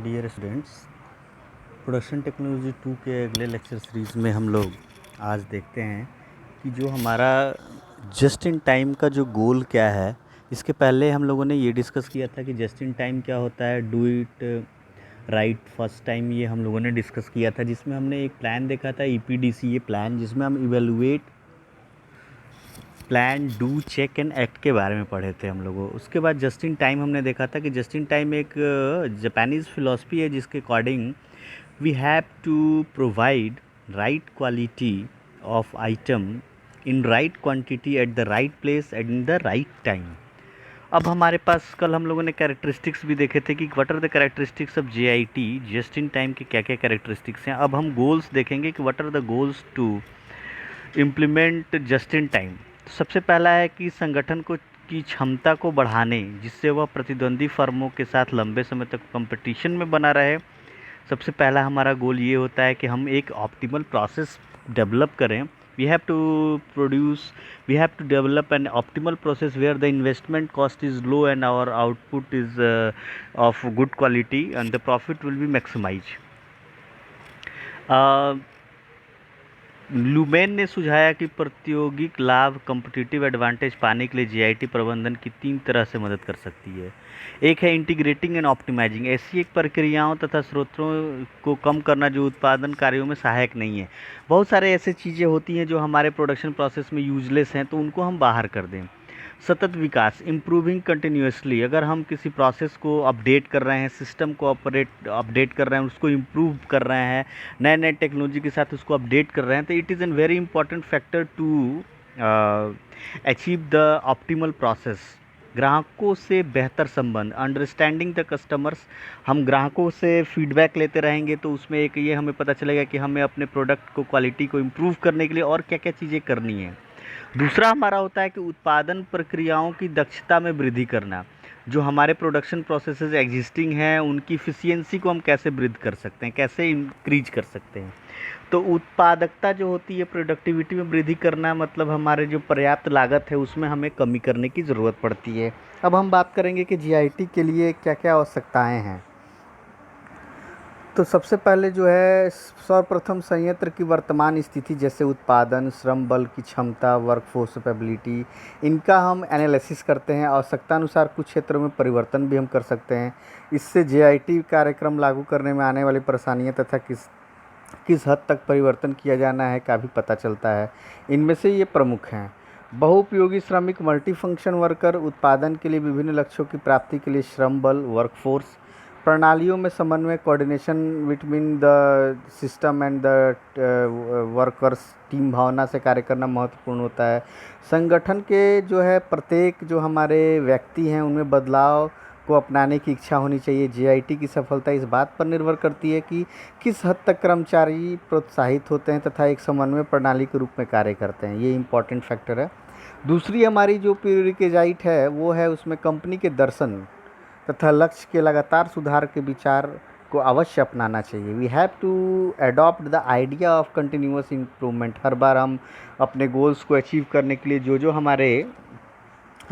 Dear students, production technology 2 के अगले lecture series में हम लोग आज देखते हैं कि जो हमारा जस्ट इन टाइम का जो गोल क्या है। इसके पहले हम लोगों ने ये डिस्कस किया था कि जस्ट इन टाइम क्या होता है, do it right first time, ये हम लोगों ने डिस्कस किया था, जिसमें हमने एक प्लान देखा था ईपीडीसी ये प्लान, जिसमें हम evaluate plan do check and act के बारे में पढ़े थे हम लोगों। उसके बाद जस्ट इन टाइम हमने देखा था कि जस्ट इन टाइम एक जापानीज़ फिलॉसफी है, जिसके according we have to provide right quality of item in right quantity at the right place and in the right time। अब हमारे पास कल हम लोगों ने कैरेक्टरिस्टिक्स भी देखे थे कि what are the characteristics of JIT, just in time के क्या क्या कैरेक्टरिस्टिक्स हैं। अब हम गोल्स देखेंगे कि what are the goals to implement just in time. सबसे पहला है कि संगठन को की क्षमता को बढ़ाने, जिससे वह प्रतिद्वंदी फर्मों के साथ लंबे समय तक कंपटीशन में बना रहे। सबसे पहला हमारा गोल ये होता है कि हम एक ऑप्टिमल प्रोसेस डेवलप करें। We have to produce we have to develop an optimal process where the investment cost is low and our output is of good quality and the profit will be maximise. लुमेन ने सुझाया कि प्रायोगिक लाभ competitive advantage पाने के लिए GIT प्रबंधन की 3 तरह से मदद कर सकती है। एक है इंटीग्रेटिंग एंड ऑप्टिमाइजिंग, ऐसी एक प्रक्रियाओं तथा स्रोतों को कम करना जो उत्पादन कार्यों में सहायक नहीं है। बहुत सारे ऐसे चीज़ें होती हैं जो हमारे प्रोडक्शन प्रोसेस में यूजलेस हैं, तो उनको हम बाहर कर दें। सतत विकास, इम्प्रूविंग कंटिन्यूसली, अगर हम किसी प्रोसेस को अपडेट कर रहे हैं, सिस्टम को अपडेट कर रहे हैं, उसको इम्प्रूव कर रहे हैं, नए नए टेक्नोलॉजी के साथ उसको अपडेट कर रहे हैं, तो it is an very important factor to achieve the optimal process. ग्राहकों से बेहतर संबंध, अंडरस्टैंडिंग द कस्टमर्स, हम ग्राहकों से फीडबैक लेते रहेंगे तो उसमें एक ये हमें पता चलेगा कि हमें अपने प्रोडक्ट को क्वालिटी को इम्प्रूव करने के लिए और क्या क्या चीज़ें करनी है। दूसरा हमारा होता है कि उत्पादन प्रक्रियाओं की दक्षता में वृद्धि करना। जो हमारे प्रोडक्शन प्रोसेसेस एग्जिस्टिंग हैं उनकी इफ़िशियंसी को हम कैसे वृद्धि कर सकते हैं, कैसे इंक्रीज कर सकते हैं। तो उत्पादकता जो होती है, प्रोडक्टिविटी में वृद्धि करना, मतलब हमारे जो पर्याप्त लागत है उसमें हमें कमी करने की ज़रूरत पड़ती है। अब हम बात करेंगे कि जीआईटी के लिए क्या क्या आवश्यकताएं हैं। तो सबसे पहले जो है, सर्वप्रथम संयंत्र की वर्तमान स्थिति, जैसे उत्पादन, श्रम बल की क्षमता, वर्कफोर्स कैपेबिलिटी, इनका हम एनालिसिस करते हैं। आवश्यकता अनुसार कुछ क्षेत्रों में परिवर्तन भी हम कर सकते हैं। इससे जेआईटी कार्यक्रम लागू करने में आने वाली परेशानियां तथा किस किस हद तक परिवर्तन किया जाना है का भी पता चलता है। इनमें से ये प्रमुख हैं। बहुउपयोगी श्रमिक, मल्टीफंक्शन वर्कर, उत्पादन के लिए विभिन्न लक्ष्यों की प्राप्ति के लिए श्रम बल, वर्कफोर्स, प्रणालियों में समन्वय, coordination between the system and the workers, team भावना से कार्य करना महत्वपूर्ण होता है। संगठन के जो है प्रत्येक जो हमारे व्यक्ति हैं उनमें बदलाव को अपनाने की इच्छा होनी चाहिए। जेआईटी की सफलता इस बात पर निर्भर करती है कि किस हद तक कर्मचारी प्रोत्साहित होते हैं तथा एक समन्वय प्रणाली के रूप में कार्य करते हैं। ये इम्पॉर्टेंट फैक्टर है। दूसरी हमारी जो प्रीरिक्विज़ाइट है वो है उसमें कंपनी के दर्शन तथा लक्ष्य के लगातार सुधार के विचार को अवश्य अपनाना चाहिए। We have to adopt the idea of continuous improvement. हर बार हम अपने गोल्स को अचीव करने के लिए जो हमारे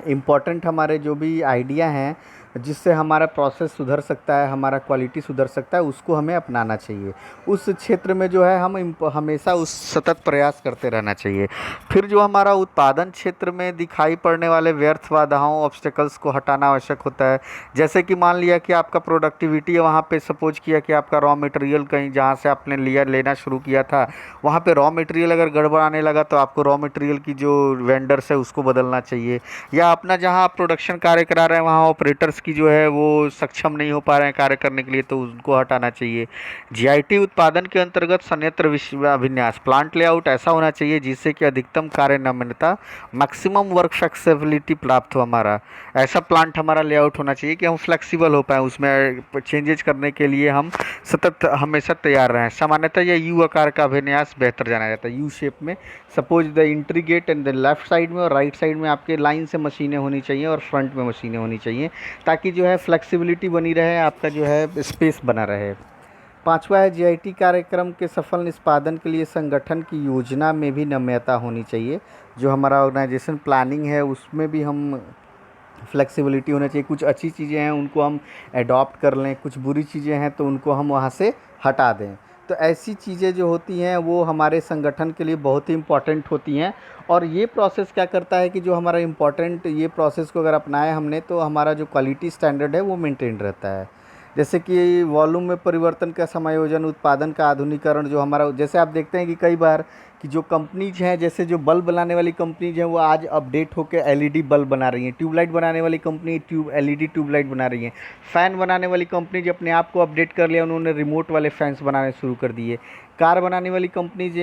इम्पॉर्टेंट हमारे जो भी आइडिया हैं जिससे हमारा प्रोसेस सुधर सकता है, हमारा क्वालिटी सुधर सकता है, उसको हमें अपनाना चाहिए। उस क्षेत्र में जो है हम हमेशा उस सतत प्रयास करते रहना चाहिए। फिर जो हमारा उत्पादन क्षेत्र में दिखाई पड़ने वाले व्यर्थ बाधाओं, ऑब्स्टेकल्स को हटाना आवश्यक होता है। जैसे कि मान लिया कि आपका प्रोडक्टिविटी है, वहाँ पे सपोज किया कि आपका रॉ मटेरियल कहीं जहाँ से आपने लेना शुरू किया था वहाँ पे रॉ मटेरियल अगर गड़बड़ आने लगा तो आपको रॉ मटेरियल की जो वेंडर्स है उसको बदलना चाहिए। या अपना जहाँ आप प्रोडक्शन कार्य करा रहे हैं वहाँ ऑपरेटर्स की जो है वो सक्षम नहीं हो पा रहे हैं कार्य करने के लिए, तो उनको हटाना चाहिए। जीआईटी उत्पादन के अंतर्गत संयंत्र अभिन्यास, प्लांट लेआउट ऐसा होना चाहिए जिससे कि अधिकतम कार्य नम्यता, मैक्सिमम वर्क फ्लेक्सिबिलिटी प्राप्त हो। हमारा ऐसा प्लांट हमारा लेआउट होना चाहिए कि हम फ्लेक्सिबल हो पाएँ, उसमें चेंजेज करने के लिए हम सतत हमेशा तैयार रहें। सामान्यतः यह यू आकार का अभिन्यास बेहतर जाना जाता है, यू शेप में। Suppose the integrate and the left side में और राइट साइड में आपके लाइन से मशीनें होनी चाहिए और फ्रंट में मशीनें होनी चाहिए, ताकि जो है फ्लेक्सिबिलिटी बनी रहे, आपका जो है स्पेस बना रहे। पांचवा है, जीआईटी कार्यक्रम के सफल निष्पादन के लिए संगठन की योजना में भी नम्यता होनी चाहिए। जो हमारा ऑर्गेनाइजेशन प्लानिंग है उसमें भी हम फ्लेक्सिबिलिटी होना चाहिए। कुछ अच्छी चीज़ें हैं उनको हम एडॉप्ट कर लें, कुछ बुरी चीज़ें हैं तो उनको हम वहाँ से हटा दें। तो ऐसी चीज़ें जो होती हैं वो हमारे संगठन के लिए बहुत ही इम्पॉर्टेंट होती हैं। और ये प्रोसेस क्या करता है कि जो हमारा इम्पॉर्टेंट ये प्रोसेस को अगर अपनाया हमने तो हमारा जो क्वालिटी स्टैंडर्ड है वो मेंटेन रहता है। जैसे कि वॉल्यूम में परिवर्तन का समायोजन, उत्पादन का आधुनिकीकरण, जो हमारा जैसे आप देखते हैं कि कई बार कि जो कंपनीज हैं, जैसे जो बल्ब बनाने वाली कंपनीज हैं वो आज अपडेट होकर एलईडी बल्ब बना रही हैं, ट्यूबलाइट बनाने वाली कंपनी एलईडी ट्यूबलाइट बना रही हैं, फ़ैन बनाने वाली कंपनीज अपने आप को अपडेट कर लिया, उन्होंने रिमोट वाले फैंस बनाने शुरू कर दिए। कार बनाने वाली कंपनीज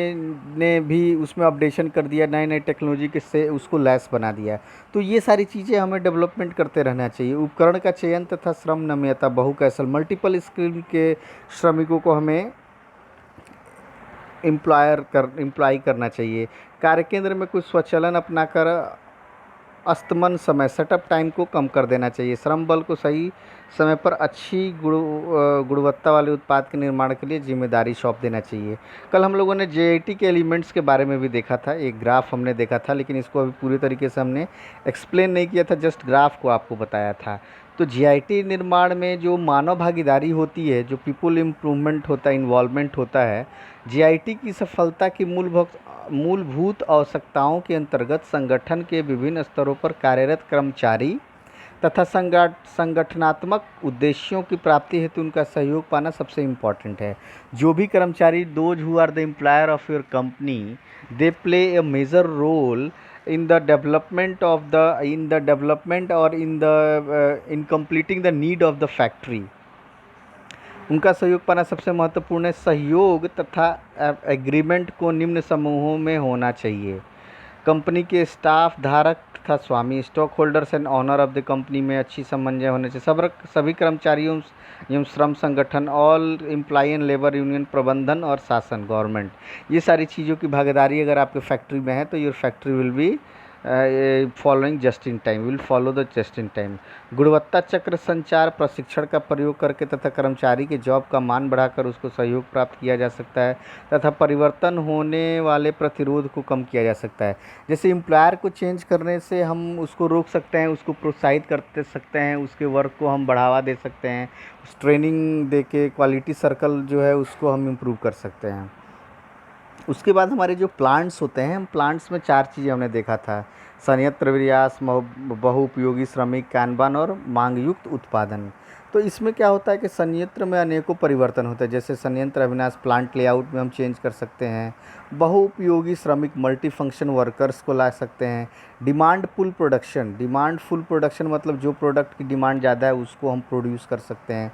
ने भी उसमें अपडेशन कर दिया, नए नए टेक्नोलॉजी के से उसको लैस बना दिया। तो ये सारी चीज़ें हमें डेवलपमेंट करते रहना चाहिए। उपकरण का चयन तथा श्रम नम्यता, बहुकौशल, मल्टीपल स्किल के श्रमिकों को हमें एम्प्लॉय करना चाहिए। कार्य केंद्र में कुछ स्वचालन अपनाकर अस्तमन समय, सेटअप टाइम को कम कर देना चाहिए। श्रम बल को सही समय पर अच्छी गुणवत्ता वाले उत्पाद के निर्माण के लिए जिम्मेदारी सौंप देना चाहिए। कल हम लोगों ने जेआईटी के एलिमेंट्स के बारे में भी देखा था, एक ग्राफ हमने देखा था, लेकिन इसको अभी पूरी तरीके से हमने एक्सप्लेन नहीं किया था, जस्ट ग्राफ को आपको बताया था। तो जेआईटी निर्माण में जो मानव भागीदारी होती है, जो पीपल इम्प्रूवमेंट होता है, इन्वॉल्वमेंट होता है, जेआईटी की सफलता की मूलभूत आवश्यकताओं के अंतर्गत संगठन के विभिन्न स्तरों पर कार्यरत कर्मचारी तथा संगठनात्मक उद्देश्यों की प्राप्ति हेतु उनका सहयोग पाना सबसे इम्पॉर्टेंट है। जो भी कर्मचारी, those who are the employer of your company, they play a major role in the development और in completing the need of the factory, उनका सहयोग पाना सबसे महत्वपूर्ण है। सहयोग तथा एग्रीमेंट को निम्न समूहों में होना चाहिए। कंपनी के स्टाफ, धारक तथा स्वामी, stock holders and owner of the company में अच्छी समन्वय होने चाहिए। सभी कर्मचारियों एवं श्रम संगठन, all employ and labour union, प्रबंधन और शासन, गवर्नमेंट, ये सारी चीज़ों की भागीदारी अगर आपके फैक्ट्री में है तो your factory will be following just in time, will follow the just in time. गुणवत्ता चक्र संचार प्रशिक्षण का प्रयोग करके तथा कर्मचारी के जॉब का मान बढ़ाकर उसको सहयोग प्राप्त किया जा सकता है तथा परिवर्तन होने वाले प्रतिरोध को कम किया जा सकता है। जैसे एम्प्लॉयर को चेंज करने से हम उसको रोक सकते हैं, उसको प्रोत्साहित कर सकते हैं, उसके वर्क को हम बढ़ावा दे सकते हैं, उस ट्रेनिंग दे के क्वालिटी सर्कल जो है उसको हम इम्प्रूव कर सकते हैं। उसके बाद हमारे जो प्लांट्स होते हैं, हम प्लांट्स में 4 चीज़ें हमने देखा था, संयंत्र विन्यास, बहुउपयोगी श्रमिक, कैनबान और मांग युक्त उत्पादन। तो इसमें क्या होता है कि संयंत्र में अनेकों परिवर्तन होते हैं, जैसे संयंत्र अविनाश, प्लांट लेआउट में हम चेंज कर सकते हैं। बहुउपयोगी श्रमिक, मल्टी फंक्शन वर्कर्स को ला सकते हैं। डिमांड पुल प्रोडक्शन मतलब जो प्रोडक्ट की डिमांड ज़्यादा है उसको हम प्रोड्यूस कर सकते हैं।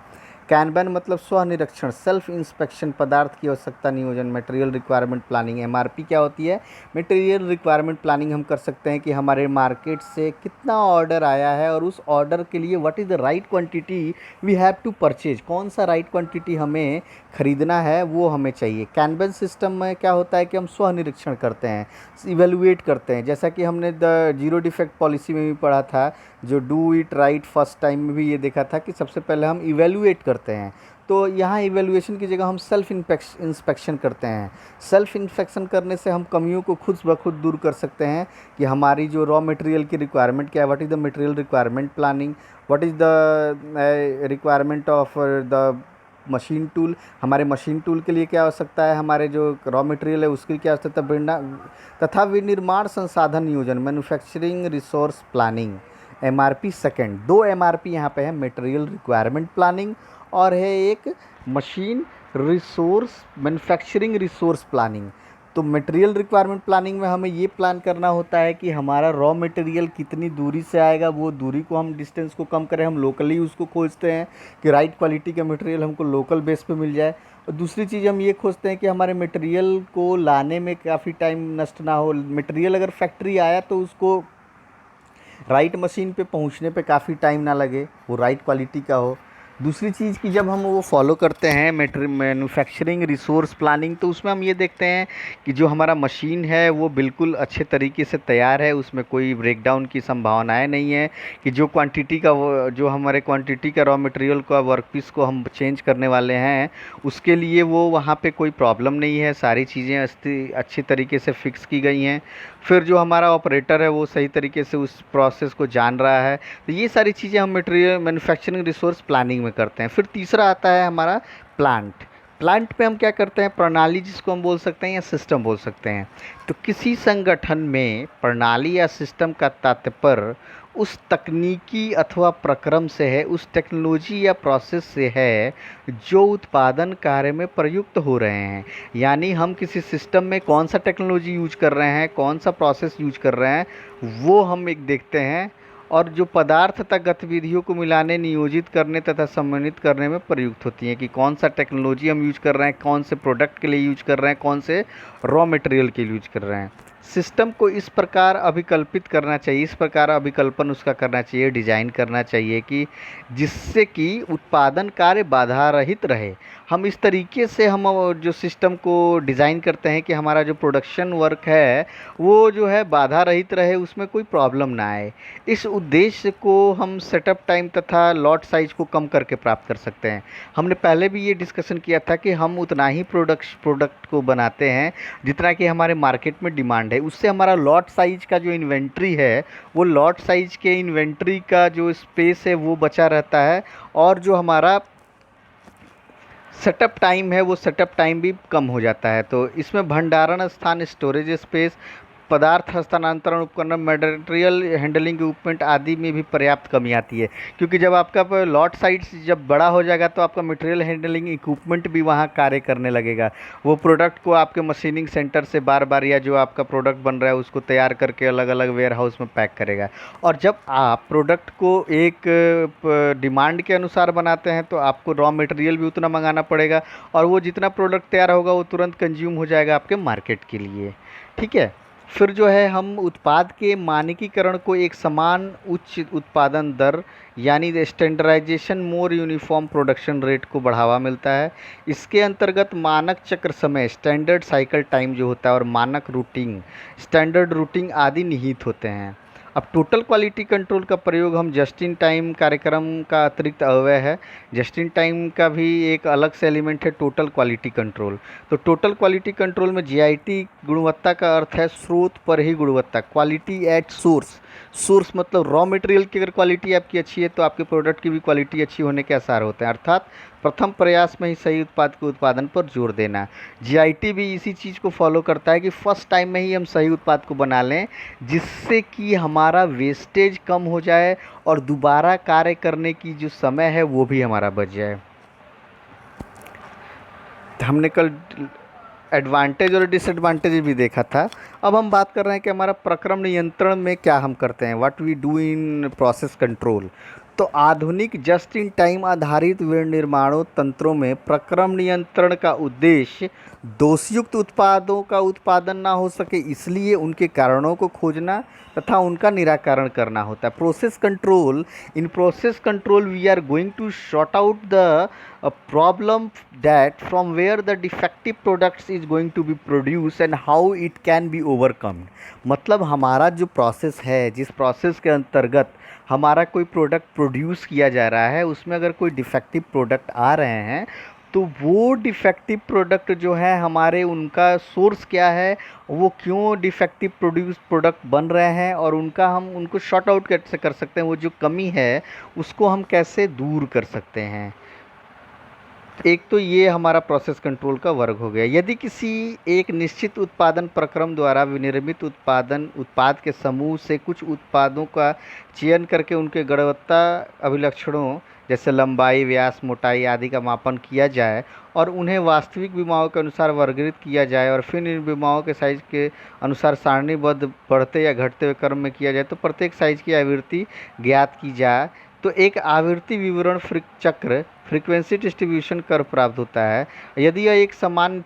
कैनबैन मतलब स्वनिरीक्षण, सेल्फ इंस्पेक्शन, पदार्थ की आवश्यकता नियोजन, मटेरियल रिक्वायरमेंट प्लानिंग। एमआरपी क्या होती है? मटेरियल रिक्वायरमेंट प्लानिंग हम कर सकते हैं कि हमारे मार्केट से कितना ऑर्डर आया है और उस ऑर्डर के लिए what is the right quantity we have to purchase, कौन सा राइट क्वांटिटी हमें खरीदना है वो हमें चाहिए। कैनबैन सिस्टम में क्या होता है कि हम स्वनिरीक्षण करते हैं, इवेलुएट करते हैं, जैसा कि हमने द जीरो डिफेक्ट पॉलिसी में भी पढ़ा था, जो do it right first time में भी ये देखा था कि सबसे पहले हम इवेलुएट करते हैं। तो यहाँ इवेलुएशन की जगह हम सेल्फ इंस्पेक्शन करते हैं। सेल्फ इंस्पेक्शन करने से हम कमियों को खुद ब खुद दूर कर सकते हैं कि हमारी जो रॉ मटेरियल की रिक्वायरमेंट क्या है, what is the material requirement planning, what is the requirement of the machine tool, हमारे मशीन टूल के लिए क्या आवश्यकता है, हमारे जो रॉ मटेरियल है उसके लिए क्या आवश्यकता तथा विनिर्माण संसाधन नियोजन, manufacturing resource planning. MRP second, 2 MRP यहाँ पे है, मटेरियल रिक्वायरमेंट प्लानिंग और है एक machine resource manufacturing resource planning. तो मटेरियल रिक्वायरमेंट प्लानिंग में हमें ये प्लान करना होता है कि हमारा रॉ मटेरियल कितनी दूरी से आएगा, वो दूरी को हम डिस्टेंस को कम करें, हम लोकली उसको खोजते हैं कि राइट क्वालिटी का मटेरियल हमको लोकल बेस पे मिल जाए। और दूसरी चीज़ हम ये खोजते हैं कि हमारे मटेरियल को लाने में काफ़ी टाइम नष्ट ना हो। मटेरियल अगर फैक्ट्री आया तो उसको राइट मशीन पे पहुंचने पे काफ़ी टाइम ना लगे, वो राइट क्वालिटी का हो। दूसरी चीज़ कि जब हम वो फॉलो करते हैं मैन्युफैक्चरिंग रिसोर्स प्लानिंग, तो उसमें हम ये देखते हैं कि जो हमारा मशीन है वो बिल्कुल अच्छे तरीके से तैयार है, उसमें कोई ब्रेकडाउन की संभावनाएं नहीं है, कि जो क्वांटिटी का जो हमारे क्वांटिटी का रॉ मटेरियल का वर्कपीस को हम चेंज करने वाले हैं, उसके लिए वो वहाँ पे कोई प्रॉब्लम नहीं है, सारी चीज़ें अच्छी तरीके से फिक्स की गई हैं। फिर जो हमारा ऑपरेटर है वो सही तरीके से उस प्रोसेस को जान रहा है। तो ये सारी चीज़ें हम मटेरियल मैन्युफैक्चरिंग रिसोर्स प्लानिंग में करते हैं। फिर तीसरा आता है हमारा प्लांट। प्लांट पे हम क्या करते हैं, प्रणाली जिसको हम बोल सकते हैं या सिस्टम बोल सकते हैं। तो किसी संगठन में प्रणाली या सिस्टम का तात्पर्य उस तकनीकी अथवा प्रक्रम से है, उस टेक्नोलॉजी या प्रोसेस से है जो उत्पादन कार्य में प्रयुक्त हो रहे हैं। यानी हम किसी सिस्टम में कौन सा टेक्नोलॉजी यूज कर रहे हैं, कौन सा प्रोसेस यूज कर रहे हैं, वो हम एक देखते हैं। और जो पदार्थ तथा गतिविधियों को मिलाने, नियोजित करने तथा समन्वित करने में प्रयुक्त होती हैं, कि कौन सा टेक्नोलॉजी हम यूज कर रहे हैं, कौन से प्रोडक्ट के लिए यूज कर रहे हैं, कौन से रॉ मटेरियल के लिए यूज कर रहे हैं। सिस्टम को इस प्रकार अभिकल्पित करना चाहिए, इस प्रकार अभिकल्पन उसका करना चाहिए, डिजाइन करना चाहिए कि जिससे कि उत्पादन कार्य बाधा रहित रहे। हम इस तरीके से हम जो सिस्टम को डिज़ाइन करते हैं कि हमारा जो प्रोडक्शन वर्क है वो जो है बाधा रहित रहे, उसमें कोई प्रॉब्लम ना आए। इस उद्देश्य को हम सेटअप टाइम तथा लॉट साइज को कम करके प्राप्त कर सकते हैं। हमने पहले भी ये डिस्कशन किया था कि हम उतना ही प्रोडक्ट को बनाते हैं जितना कि हमारे मार्केट में डिमांड है। उससे हमारा लॉट साइज का जो इन्वेंट्री है, वो लॉट साइज के इन्वेंट्री का जो स्पेस है वो बचा रहता है, और जो हमारा सेटअप टाइम है वो सेटअप टाइम भी कम हो जाता है। तो इसमें भंडारण स्थान, स्टोरेज स्पेस, पदार्थ हस्तांतरण उपकरण, मटेरियल हैंडलिंग इक्विपमेंट आदि में भी पर्याप्त कमी आती है। क्योंकि जब आपका लॉट साइज जब बड़ा हो जाएगा तो आपका मटेरियल हैंडलिंग इक्विपमेंट भी वहाँ कार्य करने लगेगा। वो प्रोडक्ट को आपके मशीनिंग सेंटर से बार बार, या जो आपका प्रोडक्ट बन रहा है उसको तैयार करके अलग अलग वेयर हाउस में पैक करेगा। और जब आप प्रोडक्ट को एक डिमांड के अनुसार बनाते हैं तो आपको रॉ मटेरियल भी उतना मंगाना पड़ेगा, और वो जितना प्रोडक्ट तैयार होगा वो तुरंत कंज्यूम हो जाएगा आपके मार्केट के लिए। ठीक है। फिर जो है हम उत्पाद के मानकीकरण को एक समान उच्च उत्पादन दर, यानी स्टैंडर्डाइजेशन मोर यूनिफॉर्म प्रोडक्शन रेट को बढ़ावा मिलता है। इसके अंतर्गत मानक चक्र समय, स्टैंडर्ड साइकिल टाइम जो होता है, और मानक रूटिंग, स्टैंडर्ड रूटिंग आदि निहित होते हैं। अब टोटल क्वालिटी कंट्रोल का प्रयोग हम जस्ट इन टाइम कार्यक्रम का अतिरिक्त अवयव है। जस्ट इन टाइम का भी एक अलग से एलिमेंट है टोटल क्वालिटी कंट्रोल। तो टोटल क्वालिटी कंट्रोल में जीआईटी गुणवत्ता का अर्थ है स्रोत पर ही गुणवत्ता, क्वालिटी एट सोर्स। सोर्स मतलब रॉ मटेरियल की अगर क्वालिटी आपकी अच्छी है तो आपके प्रोडक्ट की भी क्वालिटी अच्छी होने के आसार होते हैं। अर्थात प्रथम प्रयास में ही सही उत्पाद के उत्पादन पर जोर देना। जीआईटी भी इसी चीज़ को फॉलो करता है कि फर्स्ट टाइम में ही हम सही उत्पाद को बना लें, जिससे कि हमारा वेस्टेज कम हो जाए और दोबारा कार्य करने की जो समय है वो भी हमारा बच जाए। हमने कल एडवांटेज और डिसएडवांटेज भी देखा था। अब हम बात कर रहे हैं कि हमारा प्रक्रम नियंत्रण में क्या हम करते हैं, what we do in process control. तो आधुनिक जस्ट इन टाइम आधारित विनिर्माणों तंत्रों में प्रक्रम नियंत्रण का उद्देश्य दोषयुक्त उत्पादों का उत्पादन ना हो सके, इसलिए उनके कारणों को खोजना तथा उनका निराकरण करना होता है। Process control, in process control we are going to sort out the problem that from where the defective products is going to be produce and how it can be overcome. मतलब हमारा जो प्रोसेस है, जिस process के अंतर्गत हमारा कोई product produce किया जा रहा है, उसमें अगर कोई डिफेक्टिव प्रोडक्ट आ रहे हैं तो वो डिफेक्टिव प्रोडक्ट जो है हमारे, उनका सोर्स क्या है, वो क्यों डिफेक्टिव प्रोडक्ट बन रहे हैं, और उनका हम उनको शॉर्ट आउट कैसे कर सकते हैं, वो जो कमी है उसको हम कैसे दूर कर सकते हैं। एक तो ये हमारा प्रोसेस कंट्रोल का वर्ग हो गया। यदि किसी एक निश्चित उत्पादन प्रक्रम द्वारा विनिर्मित उत्पाद के समूह से कुछ उत्पादों का चयन करके उनके गुणवत्ता अभिलक्षणों जैसे लंबाई, व्यास, मोटाई आदि का मापन किया जाए और उन्हें वास्तविक विमाओं के अनुसार वर्गीकृत किया जाए, और फिर इन विमाओं के साइज के अनुसार सारणीबद्ध बढ़ते या घटते हुए क्रम में किया जाए, तो प्रत्येक साइज की आवृत्ति ज्ञात की जाए, तो एक आवृत्ति विवरण चक्र फ्रीक्वेंसी डिस्ट्रीब्यूशन कर्व प्राप्त होता है। यदि यह एक समान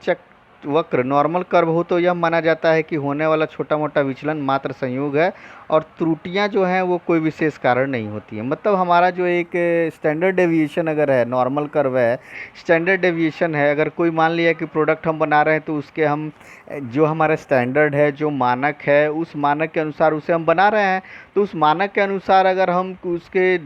वक्र नॉर्मल कर्व हो तो यह माना जाता है कि होने वाला छोटा मोटा विचलन मात्र संयोग है और त्रुटियां जो हैं वो कोई विशेष कारण नहीं होती है। मतलब हमारा जो एक स्टैंडर्ड डेविएशन अगर है, नॉर्मल कर्व है, स्टैंडर्ड डेविएशन है, अगर कोई मान लिया कि प्रोडक्ट हम बना रहे हैं तो उसके हम जो हमारा स्टैंडर्ड है, जो मानक है, उस मानक के अनुसार उसे हम बना रहे हैं, तो उस मानक के अनुसार अगर हम उसके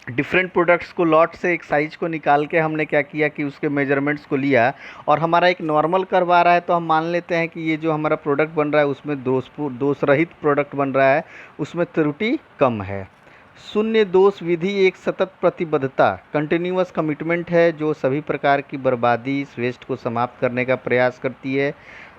डिफरेंट प्रोडक्ट्स को लॉट से एक साइज को निकाल के हमने क्या किया कि उसके मेजरमेंट्स को लिया और हमारा एक नॉर्मल कर्व आ रहा है, तो हम मान लेते हैं कि ये जो हमारा प्रोडक्ट बन रहा है उसमें दोष रहित प्रोडक्ट बन रहा है, उसमें त्रुटि कम है। शून्य दोष विधि एक सतत प्रतिबद्धता कंटिन्यूअस कमिटमेंट है जो सभी प्रकार की बर्बादी वेस्ट को समाप्त करने का प्रयास करती है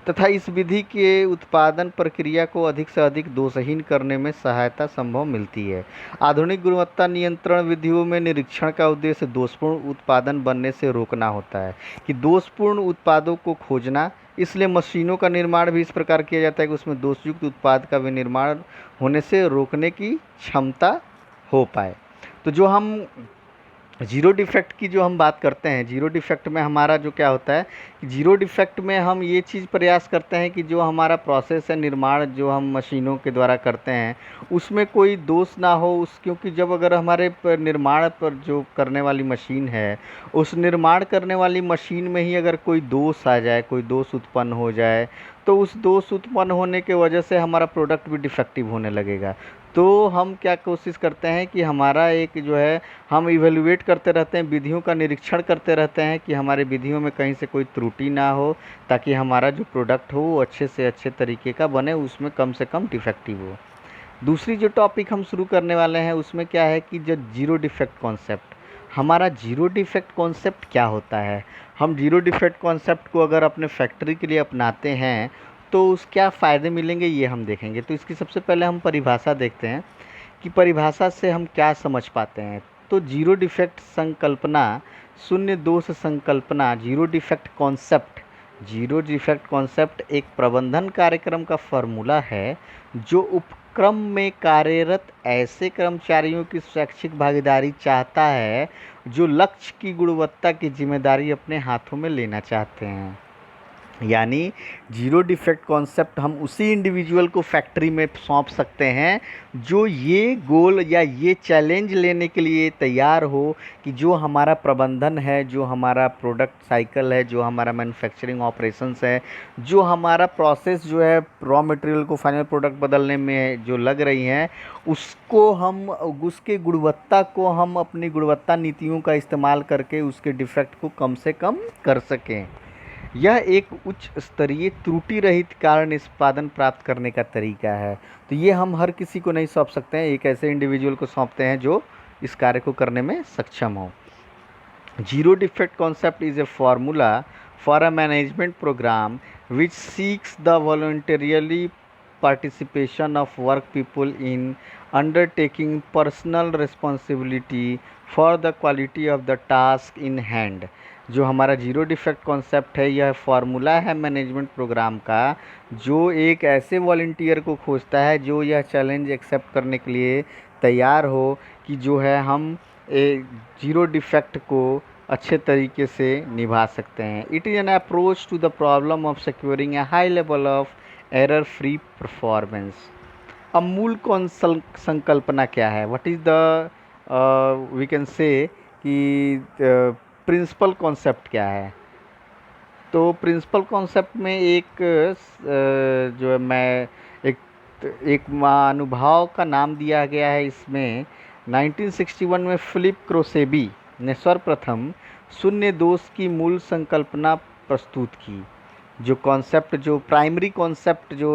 तथा इस विधि के उत्पादन प्रक्रिया को अधिक से अधिक दोषहीन करने में सहायता संभव मिलती है। आधुनिक गुणवत्ता नियंत्रण विधियों में निरीक्षण का उद्देश्य दोषपूर्ण उत्पादन बनने से रोकना होता है कि दोषपूर्ण उत्पादों को खोजना, इसलिए मशीनों का निर्माण भी इस प्रकार किया जाता है कि उसमें दोषयुक्त उत्पाद का विनिर्माण होने से रोकने की क्षमता हो पाए। तो जो हम जीरो डिफेक्ट की जो हम बात करते हैं, जीरो डिफेक्ट में हमारा जो क्या होता है कि जीरो डिफेक्ट में हम ये चीज़ प्रयास करते हैं कि जो हमारा प्रोसेस है निर्माण जो हम मशीनों के द्वारा करते हैं उसमें कोई दोष ना हो उस, क्योंकि जब अगर हमारे निर्माण पर जो करने वाली मशीन है उस निर्माण करने वाली मशीन में ही अगर कोई दोष आ जाए, कोई दोष उत्पन्न हो जाए, तो उस दोष उत्पन्न होने के वजह से हमारा प्रोडक्ट भी डिफेक्टिव होने लगेगा। तो हम क्या कोशिश करते हैं कि हमारा एक जो है हम इवेलुएट करते रहते हैं, विधियों का निरीक्षण करते रहते हैं कि हमारे विधियों में कहीं से कोई त्रुटि ना हो ताकि हमारा जो प्रोडक्ट हो वो अच्छे से अच्छे तरीके का बने, उसमें कम से कम डिफेक्टिव हो। दूसरी जो टॉपिक हम शुरू करने वाले हैं उसमें क्या है कि जो जीरो डिफेक्ट कॉन्सेप्ट, हमारा जीरो डिफेक्ट कॉन्सेप्ट क्या होता है। हम जीरो डिफेक्ट कॉन्सेप्ट को अगर अपने फैक्ट्री के लिए अपनाते हैं तो उस क्या फ़ायदे मिलेंगे ये हम देखेंगे। तो इसकी सबसे पहले हम परिभाषा देखते हैं कि परिभाषा से हम क्या समझ पाते हैं। तो जीरो डिफेक्ट संकल्पना, शून्य दोष संकल्पना, zero defect concept, zero defect concept एक प्रबंधन कार्यक्रम का फॉर्मूला है जो उपक्रम में कार्यरत ऐसे कर्मचारियों की स्वैच्छिक भागीदारी चाहता है जो लक्ष्य की गुणवत्ता की जिम्मेदारी अपने हाथों में लेना चाहते हैं। यानी जीरो डिफेक्ट कॉन्सेप्ट हम उसी इंडिविजुअल को फैक्ट्री में सौंप सकते हैं जो ये गोल या ये चैलेंज लेने के लिए तैयार हो कि जो हमारा प्रबंधन है, जो हमारा प्रोडक्ट साइकिल है, जो हमारा मैन्युफैक्चरिंग ऑपरेशंस है, जो हमारा प्रोसेस जो है रॉ मटेरियल को फाइनल प्रोडक्ट बदलने में जो लग रही हैं, उसको हम उसके गुणवत्ता को हम अपनी गुणवत्ता नीतियों का इस्तेमाल करके उसके डिफेक्ट को कम से कम कर सकें। यह एक उच्च स्तरीय त्रुटि रहित कारण निष्पादन प्राप्त करने का तरीका है। तो ये हम हर किसी को नहीं सौंप सकते हैं, एक ऐसे इंडिविजुअल को सौंपते हैं जो इस कार्य को करने में सक्षम हो। Zero defect concept is a formula for a management program which seeks the voluntarily participation of work people in undertaking personal responsibility for the quality of the task in hand। जो हमारा जीरो डिफेक्ट कॉन्सेप्ट है यह formula है management programme का जो एक ऐसे volunteer को खोजता है जो यह चैलेंज एक्सेप्ट करने के लिए तैयार हो कि जो है हम जीरो डिफेक्ट को अच्छे तरीके से निभा सकते हैं। It is an approach to the problem of securing a high level of error free performance. अब मूल संकल्पना क्या है, what is the we can say कि प्रिंसिपल कॉन्सेप्ट क्या है। तो प्रिंसिपल कॉन्सेप्ट में एक जो है मैं एक महानुभाव का नाम दिया गया है। इसमें 1961 में फिलिप क्रोसेबी ने सर्वप्रथम शून्य दोष की मूल संकल्पना प्रस्तुत की। जो कॉन्सेप्ट, जो प्राइमरी कॉन्सेप्ट, जो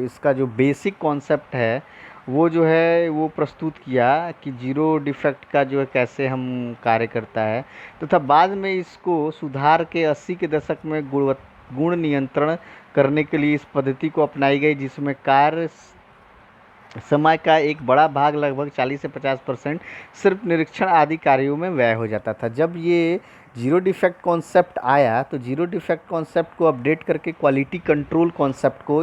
इसका जो बेसिक कॉन्सेप्ट है वो जो है वो प्रस्तुत किया कि जीरो डिफेक्ट का जो है कैसे हम कार्य करता है, तथा बाद में इसको सुधार के 80 के दशक में गुण नियंत्रण करने के लिए इस पद्धति को अपनाई गई जिसमें कार्य समय का एक बड़ा भाग लगभग 40 से 50% सिर्फ निरीक्षण आदि कार्यों में व्यय हो जाता था। जब ये जीरो डिफेक्ट कॉन्सेप्ट आया तो जीरो डिफेक्ट कॉन्सेप्ट को अपडेट करके क्वालिटी कंट्रोल कॉन्सेप्ट को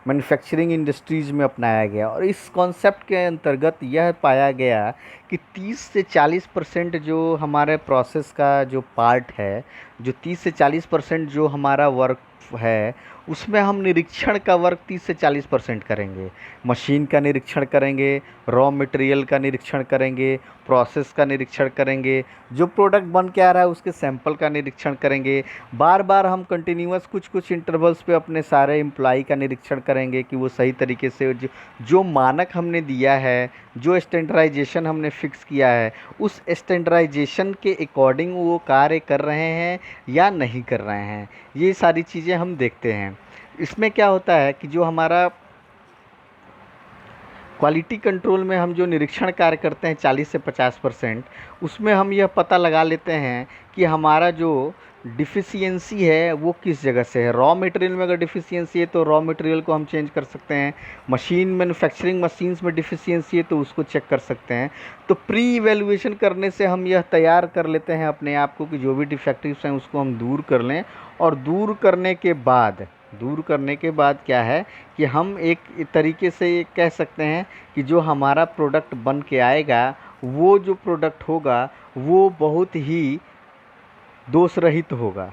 मैन्युफैक्चरिंग इंडस्ट्रीज़ में अपनाया गया और इस कॉन्सेप्ट के अंतर्गत यह पाया गया कि 30 से 40% जो हमारे प्रोसेस का जो पार्ट है, जो 30 से 40% जो हमारा वर्क है, उसमें हम निरीक्षण का वर्क 30 से 40% करेंगे। मशीन का निरीक्षण करेंगे, रॉ मटेरियल का निरीक्षण करेंगे, प्रोसेस का निरीक्षण करेंगे, जो प्रोडक्ट बन के आ रहा है उसके सैंपल का निरीक्षण करेंगे। बार बार हम कंटिन्यूअस कुछ कुछ इंटरवल्स पे अपने सारे एम्प्लॉई का निरीक्षण करेंगे कि वो सही तरीके से जो मानक हमने दिया है, जो स्टैंडर्डाइजेशन हमने फिक्स किया है, उस स्टैंडर्डाइजेशन के अकॉर्डिंग वो कार्य कर रहे हैं या नहीं कर रहे हैं, ये सारी चीज़ें हम देखते हैं। इसमें क्या होता है कि जो हमारा क्वालिटी कंट्रोल में हम जो निरीक्षण कार्य करते हैं 40 से 50%, उसमें हम यह पता लगा लेते हैं कि हमारा जो डिफिशियंसी है वो किस जगह से है। रॉ मटेरियल में अगर डिफिशियंसी है तो रॉ मटेरियल को हम चेंज कर सकते हैं। मशीन मैन्युफैक्चरिंग मशीन्स में डिफिशियंसी है तो उसको चेक कर सकते हैं। तो प्री इवैल्यूएशन करने से हम यह तैयार कर लेते हैं अपने आप को कि जो भी डिफेक्टिव्स हैं उसको हम दूर कर लें, और दूर करने के बाद क्या है कि हम एक तरीके से ये कह सकते हैं कि जो हमारा प्रोडक्ट बन के आएगा, वो जो प्रोडक्ट होगा वो बहुत ही दोष रहित होगा।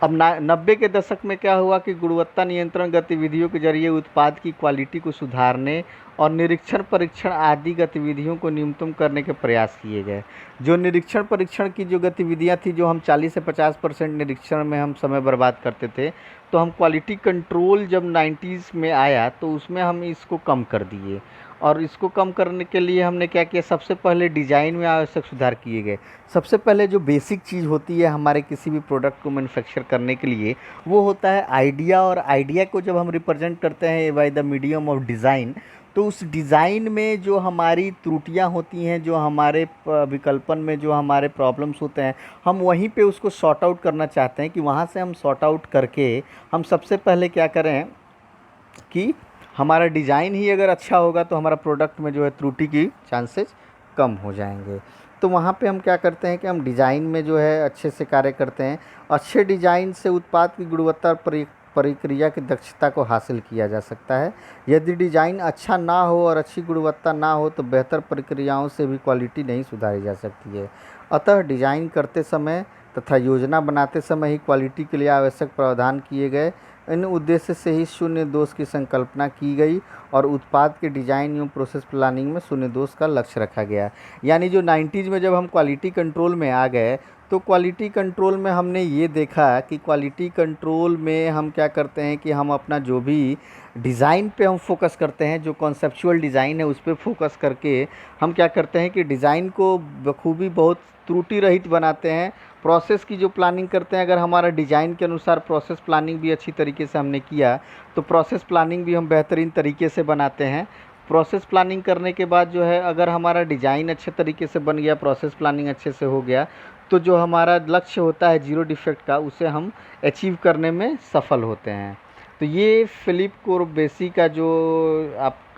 अब 90 के दशक में क्या हुआ कि गुणवत्ता नियंत्रण गतिविधियों के जरिए उत्पाद की क्वालिटी को सुधारने और निरीक्षण परीक्षण आदि गतिविधियों को न्यूनतम करने के प्रयास किए गए। जो निरीक्षण परीक्षण की जो गतिविधियां थी, जो हम 40 से 50% निरीक्षण में हम समय बर्बाद करते थे, तो हम क्वालिटी कंट्रोल जब 90s में आया तो उसमें हम इसको कम कर दिए। और इसको कम करने के लिए हमने क्या किया, सबसे पहले डिज़ाइन में आवश्यक सुधार किए गए। सबसे पहले जो बेसिक चीज़ होती है हमारे किसी भी प्रोडक्ट को मैन्युफैक्चर करने के लिए, वो होता है आइडिया। और आइडिया को जब हम रिप्रेजेंट करते हैं by the medium of design, तो उस डिज़ाइन में जो हमारी त्रुटियां होती हैं, जो हमारे विकल्पन में जो हमारे प्रॉब्लम्स होते हैं, हम वहीं पे उसको सॉर्ट आउट करना चाहते हैं कि वहाँ से हम सॉर्ट आउट करके हम सबसे पहले क्या करें कि हमारा डिज़ाइन ही अगर अच्छा होगा तो हमारा प्रोडक्ट में जो है त्रुटि की चांसेस कम हो जाएंगे। तो वहाँ पे हम क्या करते हैं कि हम डिज़ाइन में जो है अच्छे से कार्य करते हैं। अच्छे डिज़ाइन से उत्पाद की गुणवत्ता प्रक्रिया की दक्षता को हासिल किया जा सकता है। यदि डिज़ाइन अच्छा ना हो और अच्छी गुणवत्ता ना हो तो बेहतर प्रक्रियाओं से भी क्वालिटी नहीं सुधारी जा सकती है। अतः डिज़ाइन करते समय तथा योजना बनाते समय ही क्वालिटी के लिए आवश्यक प्रावधान किए गए। इन उद्देश्य से ही शून्य दोष की संकल्पना की गई और उत्पाद के डिज़ाइन एवं प्रोसेस प्लानिंग में शून्य दोष का लक्ष्य रखा गया। यानी जो 90s में जब हम क्वालिटी कंट्रोल में आ गए, तो क्वालिटी कंट्रोल में हमने ये देखा कि क्वालिटी कंट्रोल में हम क्या करते हैं कि हम अपना जो भी डिज़ाइन पे हम फोकस करते हैं, जो कॉन्सेप्चुअल डिज़ाइन है उस पर फोकस करके हम क्या करते हैं कि डिज़ाइन को बखूबी बहुत त्रुटि रहित बनाते हैं। प्रोसेस की जो प्लानिंग करते हैं, अगर हमारा डिज़ाइन के अनुसार प्रोसेस प्लानिंग भी अच्छी तरीके से हमने किया तो प्रोसेस प्लानिंग भी हम बेहतरीन तरीके से बनाते हैं। प्रोसेस प्लानिंग करने के बाद जो है, अगर हमारा डिज़ाइन अच्छे तरीके से बन गया, प्रोसेस प्लानिंग अच्छे से हो गया, तो जो हमारा लक्ष्य होता है जीरो डिफेक्ट का, उसे हम अचीव करने में सफल होते हैं। तो ये फिलिप कोरबेसी का जो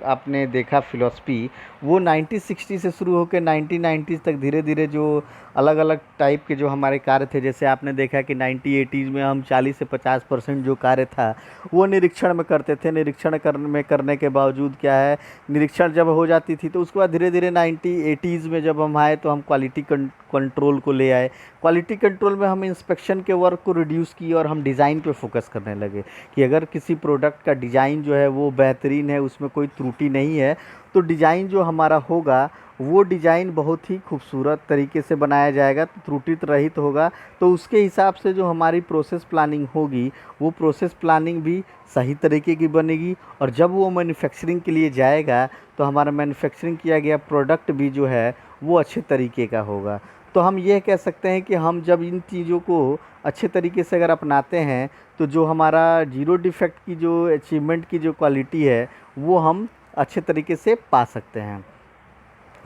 आपने देखा फ़िलॉसफ़ी, वो 1960 से शुरू होकर 1990s तक धीरे धीरे जो अलग अलग टाइप के जो हमारे कार्य थे, जैसे आपने देखा कि 1980s में हम 40 से 50% जो कार्य था वो निरीक्षण में करते थे। निरीक्षण करने के बावजूद क्या है, निरीक्षण जब हो जाती थी तो उसके बाद धीरे धीरे 1980s में जब हम आए तो हम क्वालिटी कंट्रोल को ले आए। क्वालिटी कंट्रोल में हम इंस्पेक्शन के वर्क को रिड्यूस किए और हम डिज़ाइन पे फोकस करने लगे कि अगर किसी प्रोडक्ट का डिज़ाइन जो है वो बेहतरीन है, उसमें कोई त्रुटि नहीं है, तो डिज़ाइन जो हमारा होगा वो डिज़ाइन बहुत ही खूबसूरत तरीके से बनाया जाएगा, तो त्रुटि रहित होगा। तो उसके हिसाब से जो हमारी प्रोसेस प्लानिंग होगी, वो प्रोसेस प्लानिंग भी सही तरीके की बनेगी। और जब वो मैन्युफैक्चरिंग के लिए जाएगा तो हमारा मैन्युफैक्चरिंग किया गया प्रोडक्ट भी जो है वो अच्छे तरीके का होगा। तो हम ये कह सकते हैं कि हम जब इन चीज़ों को अच्छे तरीके से अगर अपनाते हैं तो जो हमारा जीरो डिफेक्ट की जो अचीवमेंट की जो क्वालिटी है वो हम अच्छे तरीके से पा सकते हैं,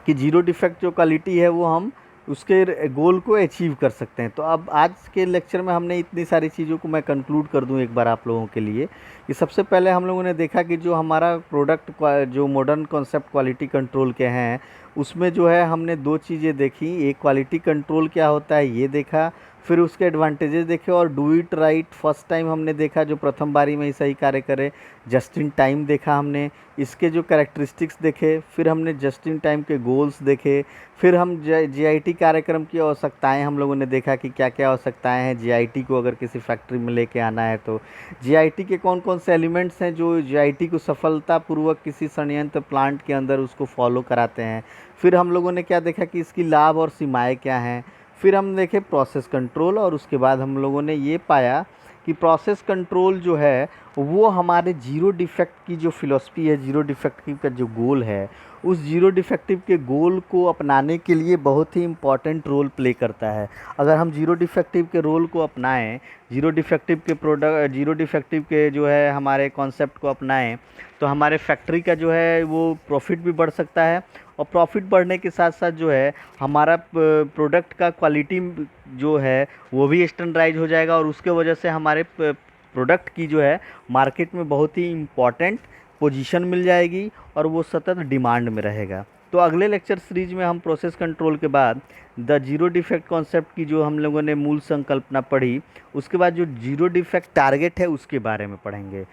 कि जीरो डिफेक्ट जो क्वालिटी है वो हम उसके गोल को अचीव कर सकते हैं। तो अब आज के लेक्चर में हमने इतनी सारी चीज़ों को मैं कंक्लूड कर दूं एक बार आप लोगों के लिए, कि सबसे पहले हम लोगों ने देखा कि जो हमारा प्रोडक्ट जो मॉडर्न कॉन्सेप्ट क्वालिटी कंट्रोल के हैं, उसमें जो है हमने दो चीज़ें देखी। एक, क्वालिटी कंट्रोल क्या होता है ये देखा। फिर उसके एडवांटेजेस देखे और do it right first time हमने देखा जो प्रथम बारी में ही सही कार्य करे, जस्ट इन टाइम देखा हमने, इसके जो कैरेक्टरिस्टिक्स देखे, फिर हमने जस्ट इन टाइम के गोल्स देखे, फिर हम जीआईटी कार्यक्रम की आवश्यकताएं हम लोगों ने देखा कि क्या क्या आवश्यकताएं हैं जीआईटी को अगर किसी फैक्ट्री में लेके आना है तो जीआईटी के कौन कौन से एलिमेंट्स हैं जो जीआईटी को सफलतापूर्वक किसी संयंत्र प्लांट के अंदर उसको फॉलो कराते हैं। फिर हम लोगों ने क्या देखा कि इसकी लाभ और सीमाएं क्या हैं। फिर हम देखे प्रोसेस कंट्रोल और उसके बाद हम लोगों ने ये पाया कि प्रोसेस कंट्रोल जो है वो हमारे जीरो डिफेक्ट की जो फिलॉसफी है, जीरो डिफेक्टिव का जो गोल है, उस जीरो डिफेक्टिव के गोल को अपनाने के लिए बहुत ही इम्पॉर्टेंट रोल प्ले करता है। अगर हम जीरो डिफेक्टिव के रोल को अपनाएं, जीरो डिफेक्टिव के जो है हमारे कॉन्सेप्ट को अपनाएं, तो हमारे फैक्ट्री का जो है वो प्रॉफिट भी बढ़ सकता है और प्रॉफिट बढ़ने के साथ साथ जो है हमारा प्रोडक्ट का क्वालिटी जो है वो भी स्टैंडर्डाइज हो जाएगा और उसके वजह से हमारे प्रोडक्ट की जो है मार्केट में बहुत ही इम्पॉर्टेंट पोजीशन मिल जाएगी और वो सतत डिमांड में रहेगा। तो अगले लेक्चर सीरीज में हम प्रोसेस कंट्रोल के बाद द जीरो डिफेक्ट कॉन्सेप्ट की जो हम लोगों ने मूल संकल्पना पढ़ी, उसके बाद जो जीरो डिफेक्ट टारगेट है उसके बारे में पढ़ेंगे।